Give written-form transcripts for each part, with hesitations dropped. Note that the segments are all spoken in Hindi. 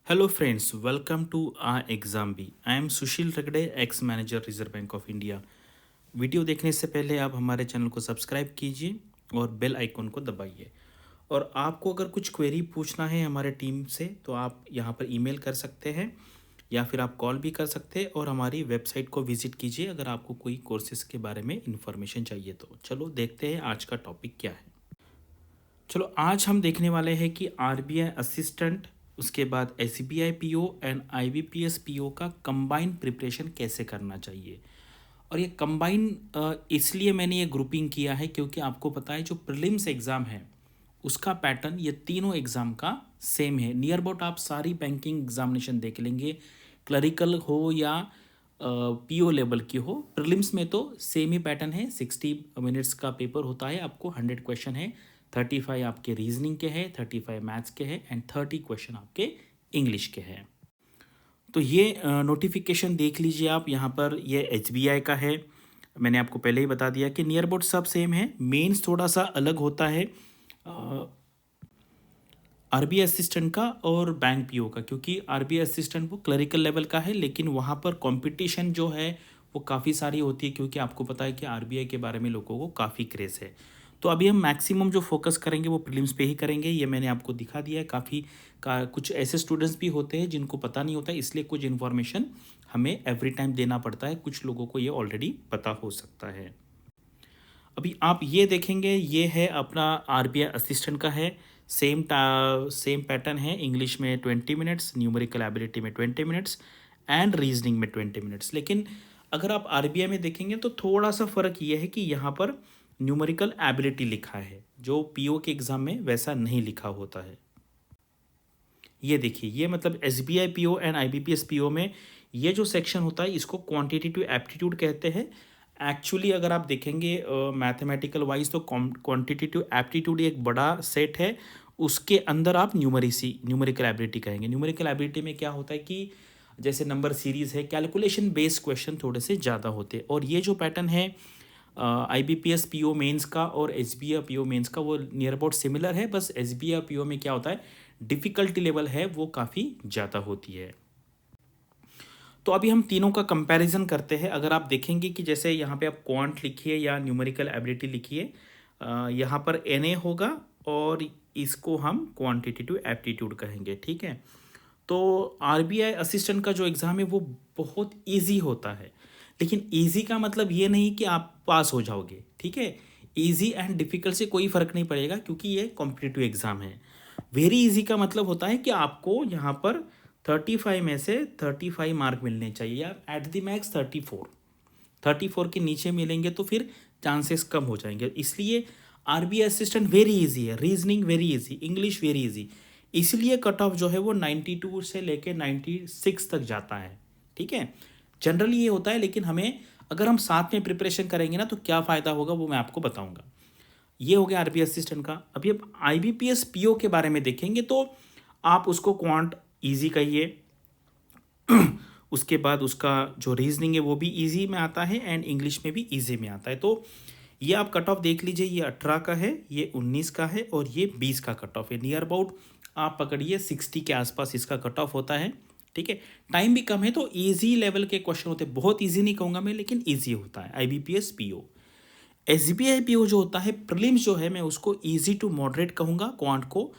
Hello friends, welcome to our exam B. I am सुशील रगड़े, ex manager reserve bank of India. Video देखने से पहले आप हमारे चैनल को सब्सक्राइब कीजिए और बेल आइकन को दबाइए। और आपको अगर कुछ क्वेरी पूछना है हमारे टीम से तो आप यहाँ पर ईमेल कर सकते हैं या फिर आप कॉल भी कर सकते हैं और हमारी वेबसाइट को विजिट कीजिए अगर आपको कोई कोर्सेज के बारे में इन्फॉर्मेशन चाहिए तो। चलो देखते हैं आज का टॉपिक क्या है। चलो आज हम देखने वाले हैं कि आरबीआई असिस्टेंट, उसके बाद SBI PO and IBPS PO का कंबाइन प्रिपरेशन कैसे करना चाहिए। और ये कंबाइन इसलिए मैंने ये ग्रुपिंग किया है क्योंकि आपको पता है जो प्रीलिम्स एग्ज़ाम है उसका पैटर्न ये तीनों एग्ज़ाम का सेम है। नियर अबाउट आप सारी बैंकिंग एग्जामिनेशन देख लेंगे, क्लरिकल हो या पीओ लेवल की हो, प्रीलिम्स में तो सेम ही पैटर्न है। 60 मिनट्स का पेपर होता है, आपको 100 क्वेश्चन है। 35 आपके रीजनिंग के हैं, 35 मैथ्स के हैं एंड 30 क्वेश्चन आपके इंग्लिश के हैं। तो ये नोटिफिकेशन देख लीजिए आप, यहाँ पर ये एसबीआई का है। मैंने आपको पहले ही बता दिया कि नियर अबाउट सब सेम है, मेंस थोड़ा सा अलग होता है आरबीआई असिस्टेंट का और बैंक पीओ का, क्योंकि आरबीआई असिस्टेंट वो क्लरिकल लेवल का है लेकिन वहाँ पर कंपटीशन जो है वो काफ़ी सारी होती है, क्योंकि आपको पता है कि आरबीआई के बारे में लोगों को काफ़ी क्रेज़ है। तो अभी हम मैक्सिमम जो फोकस करेंगे वो प्रीलिम्स पे ही करेंगे, ये मैंने आपको दिखा दिया है। काफ़ी कुछ ऐसे स्टूडेंट्स भी होते हैं जिनको पता नहीं होता, इसलिए कुछ इन्फॉर्मेशन हमें एवरी टाइम देना पड़ता है। कुछ लोगों को ये ऑलरेडी पता हो सकता है। अभी आप ये देखेंगे, ये है अपना आरबीआई असिस्टेंट का है। सेम पैटर्न है, इंग्लिश में 20 मिनट्स, न्यूमेरिकल एबिलिटी में 20 मिनट्स एंड रीजनिंग में 20 मिनट्स। लेकिन अगर आप आरबीआई में देखेंगे तो थोड़ा सा फ़र्क ये है कि यहाँ पर न्यूमेरिकल एबिलिटी लिखा है, जो पीओ के एग्ज़ाम में वैसा नहीं लिखा होता है। ये देखिए, ये मतलब S B I P O and I B P S P O में ये जो सेक्शन होता है इसको क्वांटिटेटिव एप्टीट्यूड कहते हैं। एक्चुअली अगर आप देखेंगे मैथमेटिकल वाइज तो क्वांटिटेटिव एप्टीट्यूड एक बड़ा सेट है, उसके अंदर आप न्यूमेरिकल एबिलिटी कहेंगे। न्यूमेरिकल एबिलिटी में क्या होता है कि जैसे नंबर सीरीज़ है, कैलकुलेशन बेस्ड क्वेश्चन थोड़े से ज़्यादा होते हैं। और ये जो पैटर्न है I B P S P O mains का और S B I P O mains का, वो नियर अबाउट सिमिलर है। बस S B I P O में क्या होता है, डिफ़िकल्टी लेवल है वो काफ़ी ज़्यादा होती है। तो अभी हम तीनों का कंपैरिजन करते हैं। अगर आप देखेंगे कि जैसे यहाँ पे आप क्वांट लिखिए या न्यूमेरिकल एबिलिटी लिखिए, यहाँ पर एन होगा और इसको हम क्वांटिटेटिव एप्टीट्यूड कहेंगे, ठीक है। तो आरबीआई असिस्टेंट का जो एग्ज़ाम है वो बहुत इजी होता है, लेकिन इजी का मतलब ये नहीं कि आप पास हो जाओगे, ठीक है। इजी एंड डिफ़िकल्ट से कोई फ़र्क नहीं पड़ेगा क्योंकि ये कॉम्पिटिटिव एग्ज़ाम है। वेरी इजी का मतलब होता है कि आपको यहाँ पर 35 में से 35 मार्क मिलने चाहिए, या एट द मैक्स 34 के नीचे मिलेंगे तो फिर चांसेस कम हो जाएंगे। इसलिए आरबीआई असिस्टेंट वेरी इजी है, reasoning very easy, English very easy. इसलिए कट ऑफ जो है वो 92 से लेके 96 तक जाता है, ठीक है। जनरली ये होता है, लेकिन हमें अगर हम साथ में प्रिपरेशन करेंगे ना तो क्या फ़ायदा होगा वो मैं आपको बताऊंगा। ये हो गया आरबीआई असिस्टेंट का। अभी अब आईबीपीएस पीओ के बारे में देखेंगे तो आप उसको क्वांट इजी कहिए, उसके बाद उसका जो रीजनिंग है वो भी इजी में आता है एंड इंग्लिश में भी इजी में आता है। तो ये आप कट ऑफ देख लीजिए, ये 18 का है, ये 19 का है और ये 20 का कट ऑफ है। नियर अबाउट आप पकड़िए 60 के आसपास इसका कट ऑफ होता है, ठीक है। टाइम भी कम है तो ईजी लेवल के क्वेश्चन होते हैं, बहुत ईजी नहीं कहूँगा मैं लेकिन ईजी होता है IBPS PO. S B I P O जो होता है प्रीलिम्स जो है मैं उसको ईजी टू मॉडरेट कहूँगा, क्वांट को,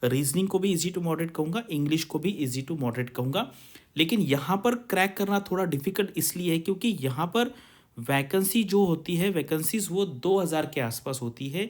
रीजनिंग को भी ईजी टू मॉडरेट कहूँगा, इंग्लिश को भी ईजी टू मॉडरेट कहूँगा। लेकिन यहाँ पर क्रैक करना थोड़ा डिफिकल्ट इसलिए है क्योंकि यहाँ पर वैकेंसी जो होती है, वैकेंसीज वो 2000 के आसपास होती है।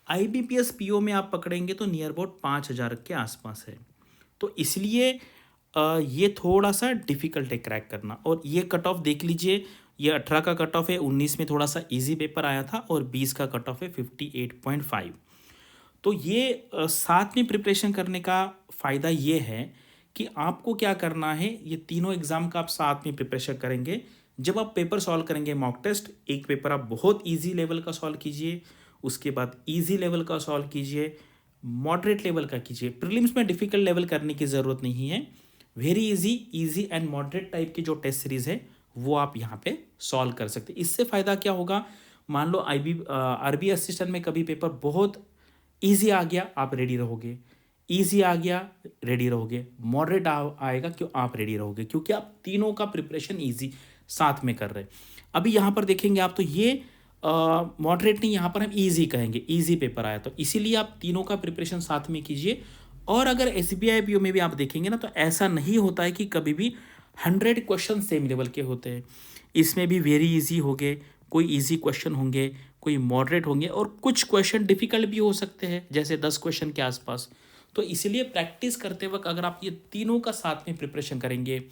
I B P S P O में आप पकड़ेंगे तो नियर अबाउट 5000 के आसपास है। तो इसलिए ये थोड़ा सा डिफिकल्ट है क्रैक करना। और ये कट ऑफ देख लीजिए, ये 18 का कट ऑफ है, 19 में थोड़ा सा इजी पेपर आया था और 20 का कट ऑफ है 58.5। तो ये साथ में प्रिपरेशन करने का फ़ायदा ये है कि आपको क्या करना है, ये तीनों एग्ज़ाम का आप साथ में प्रिपरेशन करेंगे। जब आप पेपर सॉल्व करेंगे मॉक टेस्ट, एक पेपर आप बहुत इजी लेवल का सॉल्व कीजिए, उसके बाद इजी लेवल का सॉल्व कीजिए, मॉडरेट लेवल का कीजिए। प्रीलिम्स में डिफ़िकल्ट लेवल करने की ज़रूरत नहीं है। Very easy and moderate type की जो टेस्ट सीरीज़ है वो आप यहाँ पे सॉल्व कर सकते हैं। इससे फ़ायदा क्या होगा, मान लो आरबीआई असिस्टेंट में कभी पेपर बहुत इजी आ गया, आप रेडी रहोगे। ईजी आ गया, रेडी रहोगे, मॉडरेट आएगा क्यों, आप रेडी रहोगे, क्योंकि आप तीनों का प्रिपरेशन ईजी साथ में कर रहे हैं। अभी यहाँ पर देखेंगे आप तो ये मॉडरेट नहीं, यहाँ पर हम ईजी कहेंगे, ईजी पेपर आया, तो इसीलिए आप तीनों का प्रिपरेशन साथ में कीजिए। और अगर S B I P O में भी आप देखेंगे ना, तो ऐसा नहीं होता है कि कभी भी 100 क्वेश्चन सेम लेवल के होते हैं। इसमें भी वेरी इजी होंगे, कोई इजी क्वेश्चन होंगे, कोई मॉडरेट होंगे, और कुछ क्वेश्चन डिफिकल्ट भी हो सकते हैं, जैसे 10 क्वेश्चन के आसपास। तो इसीलिए प्रैक्टिस करते वक्त अगर आप ये तीनों का साथ में प्रिपरेशन करेंगे,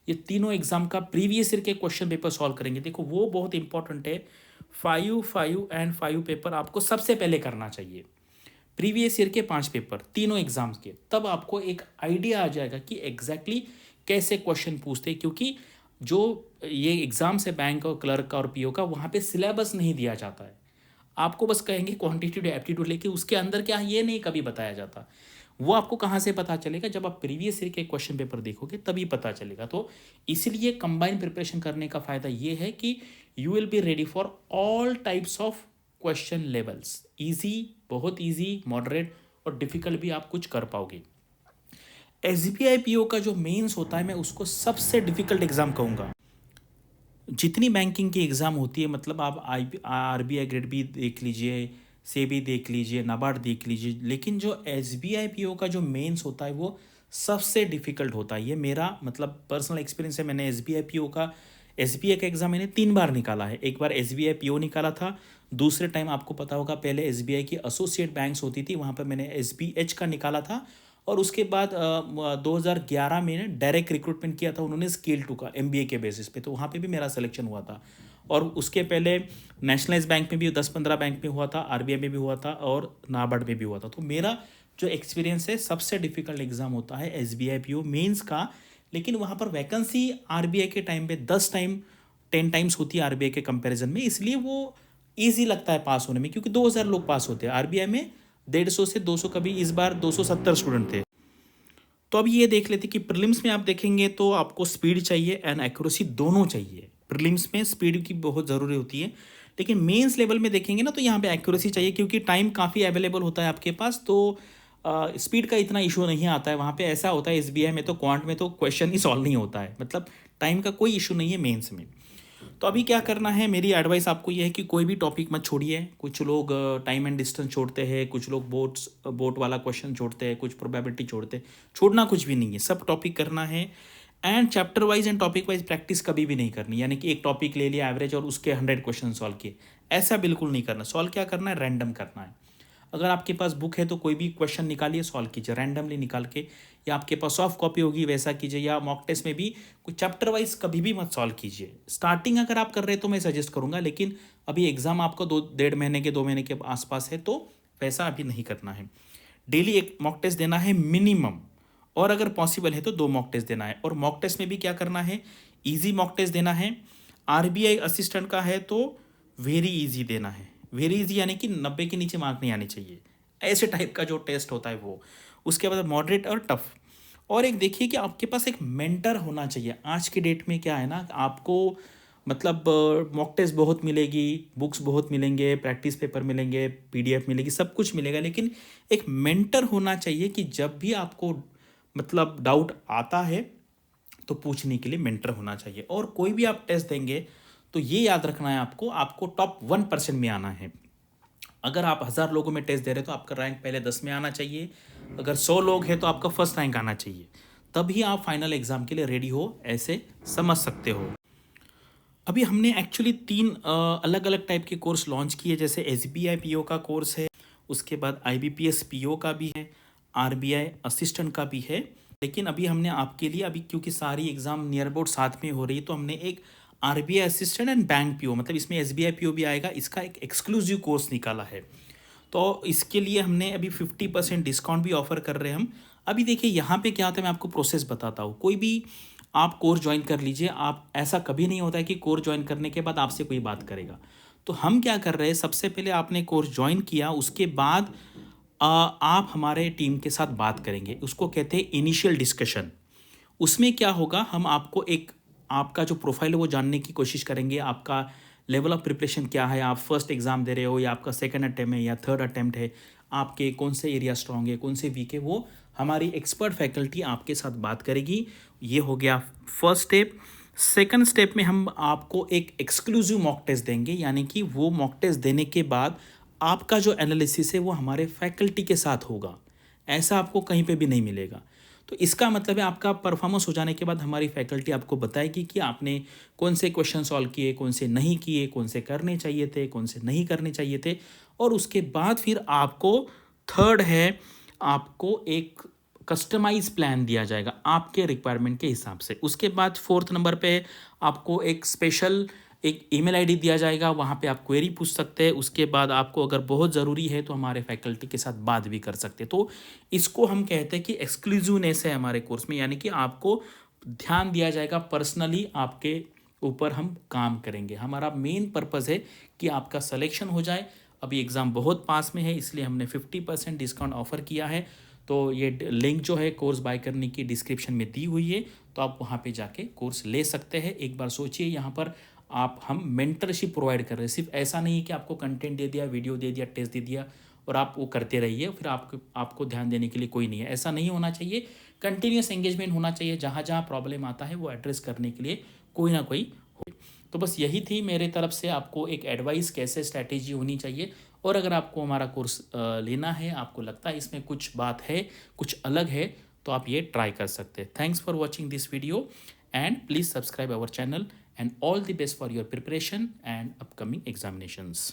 ये तीनों एग्जाम का प्रीवियस ईयर के क्वेश्चन पेपर सॉल्व करेंगे, देखो वो बहुत इंपॉर्टेंट है। 5 पेपर आपको सबसे पहले करना चाहिए, प्रीवियस ईयर के 5 पेपर तीनों एग्जाम्स के, तब आपको एक आइडिया आ जाएगा कि एग्जैक्टली कैसे क्वेश्चन पूछते हैं। क्योंकि जो ये एग्जाम्स है बैंक और क्लर्क का और पीओ का, वहाँ पे सिलेबस नहीं दिया जाता है, आपको बस कहेंगे क्वांटिटेटिव एप्टीट्यूड लेके उसके अंदर क्या है ये नहीं कभी बताया जाता। वो आपको कहाँ से पता चलेगा, जब आप प्रीवियस ईयर के क्वेश्चन पेपर देखोगे तभी पता चलेगा। तो इसीलिए कंबाइन प्रिपरेशन करने का फ़ायदा ये है कि you will be ready for all types of question levels, easy, बहुत ईजी, मॉडरेट और डिफिकल्ट भी आप कुछ कर पाओगे। S B I P O का जो मेंस होता है, मैं उसको सबसे डिफिकल्ट एग्जाम कहूँगा। जितनी बैंकिंग की एग्ज़ाम होती है, मतलब आप R B I grade B देख लीजिए, सेबी देख लीजिए, नाबार्ड देख लीजिए, लेकिन जो S B I P O का जो मेंस होता है वो सबसे डिफ़िकल्ट होता है। ये मेरा मतलब पर्सनल एक्सपीरियंस है। मैंने S B I P O का एग्ज़ाम मैंने 3 बार निकाला है। एक बार S B I P O निकाला था, दूसरे टाइम आपको पता होगा पहले एस बी आई की एसोसिएट बैंक्स होती थी, वहाँ पर मैंने एस बी एच का निकाला था। और उसके बाद 2011 में डायरेक्ट रिक्रूटमेंट किया था उन्होंने स्केल 2 का MBA के बेसिस पे, तो वहाँ पे भी मेरा सिलेक्शन हुआ था। और उसके पहले नेशनलाइज बैंक में भी 10-15 बैंक में हुआ था, RBI में भी हुआ था और नाबार्ड में भी हुआ था। तो मेरा जो एक्सपीरियंस है, सबसे डिफिकल्ट एग्जाम होता है SBI PO मेंस का। लेकिन वहाँ पर वैकेंसी RBI के टाइम पे 10 टाइम्स होती है RBI के कंपैरिजन में, इसलिए वो ईजी लगता है पास होने में, क्योंकि 2000 लोग पास होते हैं। RBI में 150 से 200, कभी इस बार 270 स्टूडेंट थे। तो अब ये देख लेते कि प्रीलिम्स में आप देखेंगे तो आपको स्पीड चाहिए एंड एक्यूरेसी दोनों चाहिए। प्रीलिम्स में स्पीड की बहुत ज़रूरी होती है, लेकिन मेंस लेवल में देखेंगे ना तो यहाँ पे एक्यूरेसी चाहिए, क्योंकि टाइम काफ़ी अवेलेबल होता है आपके पास। तो स्पीड का इतना इशू नहीं आता है वहाँ पे। ऐसा होता है SBI में तो क्वांट में तो क्वेश्चन ही सॉल्व नहीं होता है, मतलब टाइम का कोई इशू नहीं है मेंस में। तो अभी क्या करना है, मेरी एडवाइस आपको ये है कि कोई भी टॉपिक मत छोड़िए। कुछ लोग टाइम एंड डिस्टेंस छोड़ते हैं, कुछ लोग बोट वाला क्वेश्चन छोड़ते हैं, कुछ प्रोबेबिलिटी छोड़ते हैं। छोड़ना कुछ भी नहीं है, सब टॉपिक करना है। And chapter wise and topic wise practice कभी भी नहीं करनी, यानी कि एक टॉपिक ले लिया एवरेज और उसके 100 क्वेश्चन सॉल्व किए, ऐसा बिल्कुल नहीं करना। सॉल्व क्या करना है, रैंडम करना है। अगर आपके पास बुक है तो कोई भी क्वेश्चन निकालिए, सॉल्व कीजिए रैंडमली निकाल के, या आपके पास सॉफ्ट कॉपी होगी वैसा कीजिए, या मॉक टेस्ट में भी कुछ चैप्टर वाइज कभी भी मत सॉल्व कीजिए। स्टार्टिंग अगर आप कर रहे हैं तो मैं सजेस्ट करूंगा, लेकिन अभी एग्जाम आपको 2 महीने के आसपास है, तो वैसा अभी नहीं करना है। डेली एक मॉक टेस्ट देना है मिनिमम, और अगर पॉसिबल है तो 2 मॉक टेस्ट देना है। और मॉक टेस्ट में भी क्या करना है, ईजी मॉक टेस्ट देना है। RBI असिस्टेंट का है तो वेरी इजी देना है। वेरी इजी यानी कि 90 के नीचे मार्क नहीं आने चाहिए, ऐसे टाइप का जो टेस्ट होता है वो। उसके बाद मॉडरेट और टफ। और एक देखिए कि आपके पास एक मेंटर होना चाहिए। आज की डेट में क्या है ना, आपको मतलब मॉक टेस्ट बहुत मिलेगी, बुक्स बहुत मिलेंगे, प्रैक्टिस पेपर मिलेंगे, PDF मिलेगी, सब कुछ मिलेगा, लेकिन एक मेंटर होना चाहिए कि जब भी आपको मतलब डाउट आता है तो पूछने के लिए मेंटर होना चाहिए। और कोई भी आप टेस्ट देंगे तो ये याद रखना है आपको, आपको टॉप 1% में आना है। अगर आप 1000 लोगों में टेस्ट दे रहे हो तो आपका रैंक पहले 10 में आना चाहिए। अगर 100 लोग हैं तो आपका फर्स्ट रैंक आना चाहिए, तभी आप फाइनल एग्जाम के लिए रेडी हो, ऐसे समझ सकते हो। अभी हमने एक्चुअली 3 अलग अलग टाइप के कोर्स लॉन्च किए, जैसे SBI PO का कोर्स है, उसके बाद IBPS PO का भी है, RBI असिस्टेंट का भी है। लेकिन अभी हमने आपके लिए, अभी क्योंकि सारी एग्ज़ाम नियर अबाउट साथ में हो रही है, तो हमने एक RBI assistant and bank PO, मतलब इसमें SBI PO भी आएगा, इसका एक एक्सक्लूसिव कोर्स निकाला है। तो इसके लिए हमने अभी 50% डिस्काउंट भी ऑफर कर रहे हैं हम। अभी देखिए यहाँ पे क्या होता है, मैं आपको प्रोसेस बताता हूँ। कोई भी आप कोर्स ज्वाइन कर लीजिए, आप ऐसा कभी नहीं होता है कि कोर्स ज्वाइन करने के बाद आपसे कोई बात करेगा। तो हम क्या कर रहे हैं, सबसे पहले आपने कोर्स ज्वाइन किया, उसके बाद आप हमारे टीम के साथ बात करेंगे, उसको कहते हैं इनिशियल डिस्कशन। उसमें क्या होगा, हम आपको एक आपका जो प्रोफाइल है वो जानने की कोशिश करेंगे। आपका लेवल ऑफ प्रिपरेशन क्या है, आप फर्स्ट एग्ज़ाम दे रहे हो या आपका सेकंड अटैम्प्ट है या थर्ड अटैम्प्ट है, आपके कौन से एरिया स्ट्रांग है, कौन से वीक है, वो हमारी एक्सपर्ट फैकल्टी आपके साथ बात करेगी। ये हो गया फर्स्ट स्टेप। सेकंड स्टेप में हम आपको एक एक्सक्लूसिव मॉक टेस्ट देंगे, यानी कि वो मॉक टेस्ट देने के बाद आपका जो एनालिसिस है वो हमारे फैकल्टी के साथ होगा। ऐसा आपको कहीं पे भी नहीं मिलेगा। तो इसका मतलब है आपका परफॉर्मेंस हो जाने के बाद हमारी फैकल्टी आपको बताएगी कि आपने कौन से क्वेश्चन सॉल्व किए, कौन से नहीं किए, कौन से करने चाहिए थे, कौन से नहीं करने चाहिए थे। और उसके बाद फिर आपको थर्ड है, आपको एक कस्टमाइज प्लान दिया जाएगा आपके रिक्वायरमेंट के हिसाब से। उसके बाद फोर्थ नंबर पे आपको एक स्पेशल एक ईमेल आईडी दिया जाएगा, वहाँ पे आप क्वेरी पूछ सकते हैं। उसके बाद आपको अगर बहुत ज़रूरी है तो हमारे फैकल्टी के साथ बात भी कर सकते हैं। तो इसको हम कहते हैं कि एक्सक्लूसिवनेस है हमारे कोर्स में, यानी कि आपको ध्यान दिया जाएगा, पर्सनली आपके ऊपर हम काम करेंगे। हमारा मेन पर्पज़ है कि आपका सिलेक्शन हो जाए। अभी एग्ज़ाम बहुत पास में है, इसलिए हमने 50% डिस्काउंट ऑफ़र किया है। तो ये लिंक जो है कोर्स बाय करने की डिस्क्रिप्शन में दी हुई है, तो आप वहाँ पे जाके कोर्स ले सकते हैं। एक बार सोचिए, यहाँ पर हम मेंटरशिप प्रोवाइड कर रहे हैं। सिर्फ ऐसा नहीं है कि आपको कंटेंट दे दिया, वीडियो दे दिया, टेस्ट दे दिया और आप वो करते रहिए, फिर आपको ध्यान देने के लिए कोई नहीं है। ऐसा नहीं होना चाहिए। कंटिन्यूस एंगेजमेंट होना चाहिए। जहाँ जहाँ प्रॉब्लम आता है वो एड्रेस करने के लिए कोई ना कोई हो। तो बस यही थी मेरे तरफ से आपको एक एडवाइस, कैसे स्ट्रैटेजी होनी चाहिए। और अगर आपको हमारा कोर्स लेना है, आपको लगता है इसमें कुछ बात है, कुछ अलग है, तो आप ये ट्राई कर सकते हैं। Thanks for watching this video and please subscribe our channel, and all the best for your preparation and upcoming examinations.